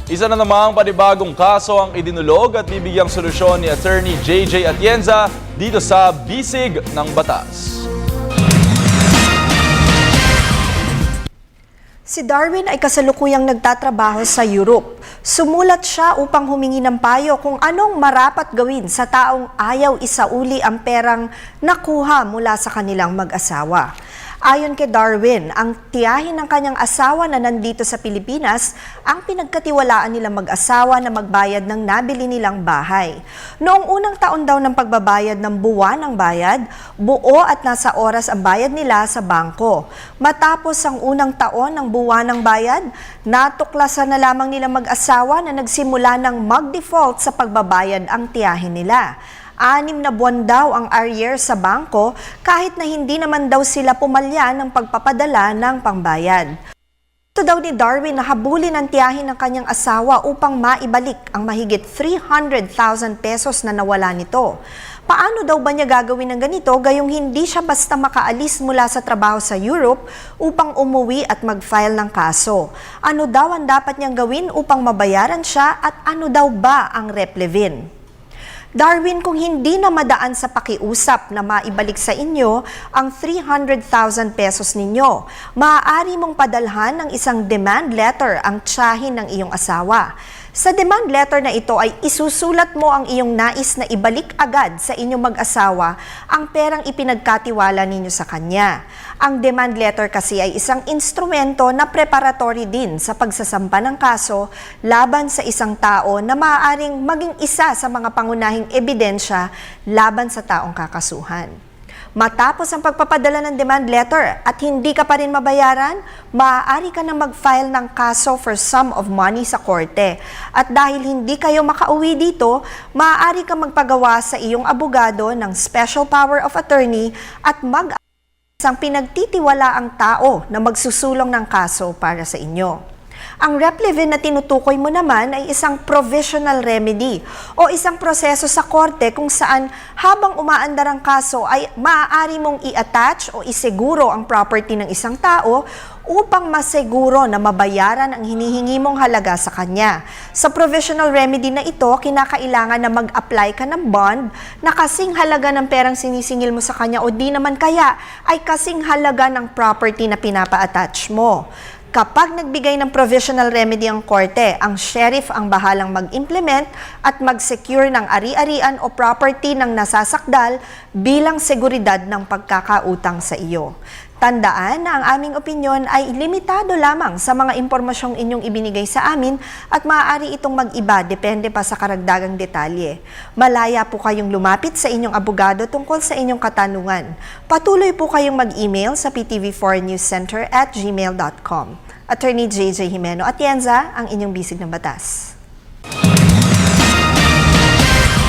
Isa na namang panibagong kaso ang idinulog at bibigyang solusyon ni Attorney JJ Atienza dito sa Bisig ng Batas. Si Darwin ay kasalukuyang nagtatrabaho sa Europe. Sumulat siya upang humingi ng payo kung anong marapat gawin sa taong ayaw isauli ang perang nakuha mula sa kanilang mag-asawa. Ayon kay Darwin, ang tiyahin ng kanyang asawa na nandito sa Pilipinas ang pinagkatiwalaan nilang mag-asawa na magbayad ng nabili nilang bahay. Noong unang taon daw ng pagbabayad ng buwan ng bayad, buo at nasa oras ang bayad nila sa bangko. Matapos ang unang taon ng buwan ng bayad, natuklasan na lamang nilang mag-asawa na nagsimula ng mag-default sa pagbabayad ang tiyahin nila. 6 na buwan daw ang arrear sa bangko kahit na hindi naman daw sila pumalya ng pagpapadala ng pangbayad. Ito daw ni Darwin na habulin ang tiyahin ng kanyang asawa upang maibalik ang mahigit 300,000 pesos na nawala nito. Paano daw ba niya gagawin ng ganito gayong hindi siya basta makaalis mula sa trabaho sa Europe upang umuwi at mag-file ng kaso? Ano daw ang dapat niyang gawin upang mabayaran siya at ano daw ba ang replevin? Darwin, kung hindi na madaan sa pakiusap na maibalik sa inyo ang 300,000 pesos ninyo, maaari mong padalhan ng isang demand letter ang tiyahin ng iyong asawa. Sa demand letter na ito ay isusulat mo ang iyong nais na ibalik agad sa inyong mag-asawa ang perang ipinagkatiwala ninyo sa kanya. Ang demand letter kasi ay isang instrumento na preparatory din sa pagsasampa ng kaso laban sa isang tao na maaaring maging isa sa mga pangunahing ebidensya laban sa taong kakasuhan. Matapos ang pagpapadala ng demand letter at hindi ka pa rin mabayaran, maaari ka na mag-file ng kaso for sum of money sa korte. At dahil hindi kayo makauwi dito, maaari ka magpagawa sa iyong abogado ng special power of attorney at isang pinagtitiwalaang tao na magsusulong ng kaso para sa inyo. Ang replevin na tinutukoy mo naman ay isang provisional remedy o isang proseso sa korte kung saan habang umaandar ang kaso ay maaari mong i-attach o iseguro ang property ng isang tao upang maseguro na mabayaran ang hinihingi mong halaga sa kanya. Sa provisional remedy na ito, kinakailangan na mag-apply ka ng bond na kasing halaga ng perang sinisingil mo sa kanya o di naman kaya ay kasing halaga ng property na pinapa-attach mo. Kapag nagbigay ng provisional remedy ang korte, ang sheriff ang bahalang mag-implement at mag-secure ng ari-arian o property ng nasasakdal bilang seguridad ng pagkakautang sa iyo. Tandaan na ang aming opinyon ay limitado lamang sa mga impormasyong inyong ibinigay sa amin at maaari itong mag-iba depende pa sa karagdagang detalye. Malaya po kayong lumapit sa inyong abogado tungkol sa inyong katanungan. Patuloy po kayong mag-email sa ptv4newscenter@gmail.com. Attorney JJ Atienza, ang inyong bisig ng batas.